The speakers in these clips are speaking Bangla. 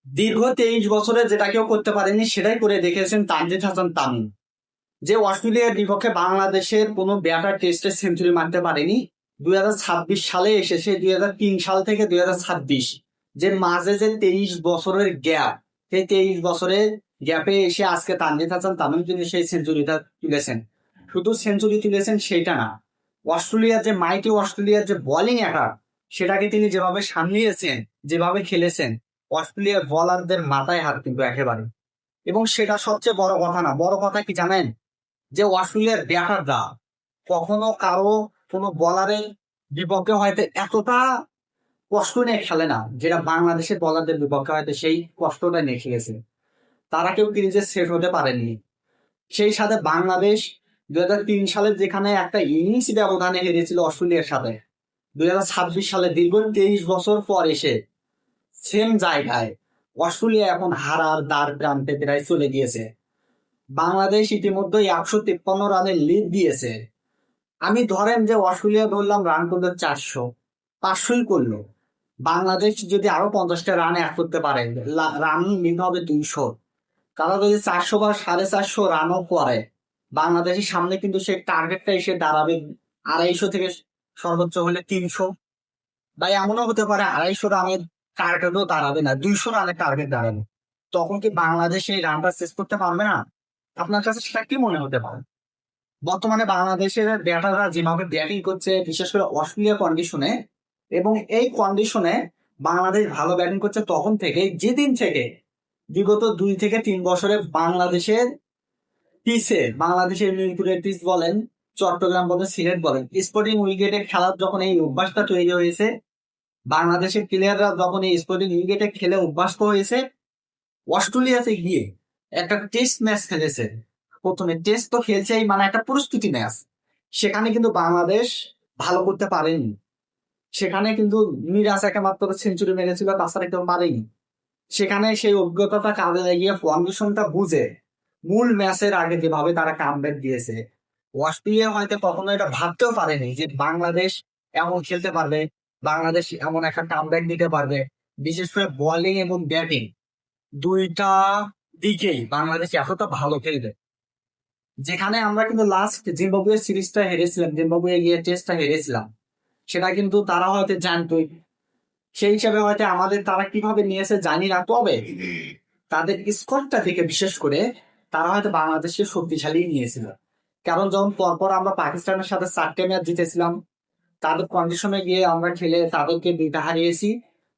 দীর্ঘ 23 বছরে যেটা কেউ করতে পারেনি সেটাই করে দেখেছেন তানজিদ হাসান তামিম। যে অস্ট্রেলিয়ার বিপক্ষে বাংলাদেশের কোনো ব্যাটার টেস্টে সেঞ্চুরি মারতে পারেনি। 2026 সালে এসেছে, 2003 সাল থেকে 2026, যে মাঝে যে 23 বছরের গ্যাপ, সেই 23 বছরের গ্যাপে এসে আজকে তানজিদ হাসান তামিম কিন্তু সেই সেঞ্চুরিটা তুলেছেন। শুধু সেঞ্চুরি তুলেছেন সেটা না, অস্ট্রেলিয়ার যে মাইটি অস্ট্রেলিয়ার যে বোলিং অ্যাটাক, সেটাকে তিনি যেভাবে সামলিয়েছেন, যেভাবে খেলেছেন, অস্ট্রেলিয়ার বোলারদের মাথায় হাত কিন্তু একেবারে। এবং সেটা সবচেয়ে বড় কথা না, বড় কথা কি জানেন, যে অস্ট্রেলিয়ার ব্যাটাররা কখনো কারো কোনো বলারের বিপক্ষে হয়তো এতটা কষ্ট নিয়ে খেলে না, যেটা বাংলাদেশের বলারদের বিপক্ষে হয়তো সেই কষ্টটা নিয়ে খেলেছে। তারা কেউ ক্রিজে সেট হতে পারেননি। সেই সাথে বাংলাদেশ 2003 সালে যেখানে একটা ইনিংস ব্যবধানে হেরেছিল অস্ট্রেলিয়ার সাথে, 2026 সালে দীর্ঘ 23 বছর পর এসে সেম জায়গায় অস্ট্রেলিয়া এখন হারার দ্বার প্রান্তে প্রায় চলে গিয়েছে। বাংলাদেশ ইতিমধ্যে 153 রানের লিড দিয়েছে। আমি ধরেন যে অস্ট্রেলিয়া ধরলাম রান করলো 400, 500ই করলো। বাংলাদেশ যদি আরো 50টা রান অ্যাড করতে পারে, রান নিতে হবে 200। তারা যদি 400 বা 450 রানও করে, বাংলাদেশের সামনে কিন্তু সেই টার্গেটটা এসে দাঁড়াবে 250 থেকে সর্বোচ্চ হলে 300। বা এমনও হতে পারে 250 রানের টার্গেটও দাঁড়াবে না, 200 রানের টার্গেট দাঁড়াবে। তখন কি বাংলাদেশ এই রানটা শেষ করতে পারবে না? আপনার কাছে সেটা কি মনে হতে পারে? বর্তমানে বাংলাদেশের ব্যাটাররা যেভাবে ব্যাটিং করছে, বিশেষ করে অস্ট্রেলিয়া কন্ডিশনে, এবং এই কন্ডিশনে বাংলাদেশ ভালো ব্যাটিং করছে তখন থেকে, যেদিন থেকে বিগত 2 থেকে 3 বছরে বাংলাদেশের পিচে, বাংলাদেশের মিরপুরের পিচ বলেন, চট্টগ্রাম বলেন, সিলেট বলেন, স্পোর্টিং উইকেটে খেলার যখন এই অভ্যাসটা তৈরি হয়েছে, বাংলাদেশের প্লেয়াররা যখন এই স্পোর্টিং উইকেটে খেলে অভ্যস্ত হয়েছে, অস্ট্রেলিয়াতে গিয়ে একটা টেস্ট ম্যাচ খেলেছে। প্রথমে টেস্ট তো খেলছেই, মানে একটা প্রস্তুতি ম্যাচ, সেখানে কিন্তু বাংলাদেশ ভালো করতে পারেনি। সেখানে কিন্তু মিরাজ একমাত্র সেঞ্চুরি মেরেছিল, তাছাড়া কেউ পারেনি। সেখানে সেই অভিজ্ঞতাটা কাজে লাগিয়ে কন্ডিশনটা বুঝে মূল ম্যাচের আগে যেভাবে তারা কামব্যাক দিয়েছে, অস্ট্রেলিয়া হয়তো কখনো এটা ভাবতেও পারেনি যে বাংলাদেশ এমন খেলতে পারবে, বাংলাদেশ এমন একটা কামব্যাক দিতে পারবে। বিশেষ করে বোলিং এবং ব্যাটিং দুইটা দিকেই বাংলাদেশ এতটা ভালো খেলবে। যেখানে আমরা কিন্তু লাস্ট জিম্বাবুয়ের সিরিজটা হেরেছিলাম, জিম্বাবুয়ে গিয়ে টেস্টটা হেরেছিলাম, সেটা কিন্তু তারা হয়তো জানতোই। সেই হিসাবে হয়তো আমাদের তারা কিভাবে নিয়েছে জানি না, তবে তাদের স্কোরটা থেকে বিশেষ করে তারা হয়তো বাংলাদেশকে শক্তিশালী নিয়েছিল। কারণ যখন পরপর আমরা পাকিস্তানের সাথে 4টে ম্যাচ জিতেছিলাম, তাদের কন্ডিশনে গিয়ে আমরা খেলে তাদেরকে 2টা হারিয়েছি,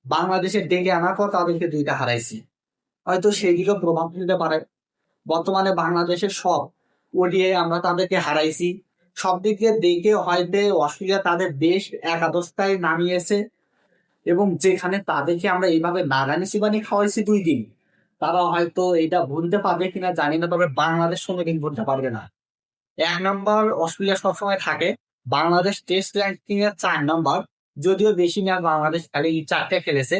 বাংলাদেশের ডেকে আনার পর তাদেরকে 2টা হারাইছি। হয়তো সেইগুলো প্রভাব ফেলতে পারে। বর্তমানে বাংলাদেশের সব ওডিআই আমরা তাদেরকে হারাইছি, সব দিক দিয়ে দেখে হয়তো অস্ট্রেলিয়া তাদের দেশ একাদশটায় নামিয়েছে। এবং যেখানে তাদেরকে আমরা এইভাবে নারায়ণী শিবানী খাওয়াইছি 2 দিন, তারা হয়তো এটা ভুলতে পারবে কিনা জানি না, তবে বাংলাদেশ কোনোদিন ভুলতে পারবে না। 1 নম্বর অস্ট্রেলিয়া সবসময় থাকে, বাংলাদেশ টেস্ট র্যাঙ্কিং এর 4 নম্বর। যদিও বেশি ম্যাচ বাংলাদেশ খালি 4টে খেলেছে,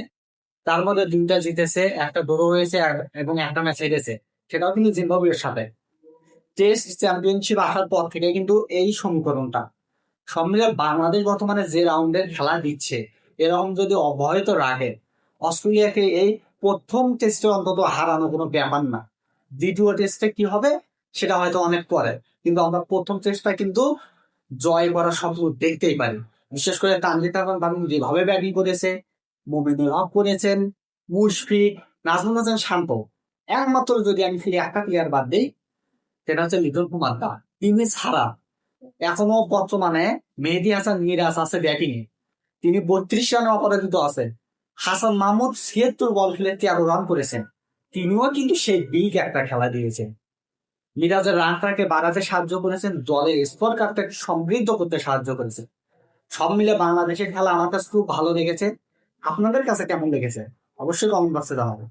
তার মধ্যে 2টা জিতেছে, একটা ড্র হয়েছে, এবং একটা ম্যাচ হেরেছে, সেটাও কিন্তু জিম্বাবুয়ের সাথে। টেস্ট চ্যাম্পিয়নশিপ আসার পর থেকে কিন্তু এই সমীকরণটা সব মিলে বাংলাদেশ বর্তমানে যে রাউন্ডের খেলা দিচ্ছে, এরকম যদি অব্যাহত রাখে, অস্ট্রেলিয়াকে এই প্রথম টেস্টে অন্তত হারানো কোনো ব্যাপার না। দ্বিতীয় টেস্টে কি হবে সেটা হয়তো অনেক পরে, কিন্তু আমরা প্রথম টেস্টটা কিন্তু জয় করার স্বপ্ন দেখতেই পারি। বিশেষ করে তানজিদ হাসান তামিম যেভাবে ব্যাটিং করেছে, মুমিনুল হক করেছেন, মুশফিক, নাজমুল হাসান শান্ত, একমাত্র যদি আমি ফিরে একটা প্লেয়ার বাদ দিই, সেটা হচ্ছে লিটন কুমার দা। তিনি ছাড়া এখনো বর্তমানে মেহেদী হাসান মিরাজ আছে ব্যাটিং এ, তিনি 32 রানে অপরাজিত আছেন। হাসান মাহমুদ 76 বল খেলে 13 রান করেছেন, তিনিও কিন্তু সেই বিগ একটা খেলা দিয়েছেন। মিরাজের রানটাকে বাড়াতে সাহায্য করেছেন, দলের স্কোর কার্ডটাকে সমৃদ্ধ করতে সাহায্য করেছে। সব মিলে বাংলাদেশের খেলা আমার কাছে খুব ভালো লেগেছে। আপনাদের কাছে কেমন লেগেছে অবশ্যই কমেন্ট বক্সে জানাবেন।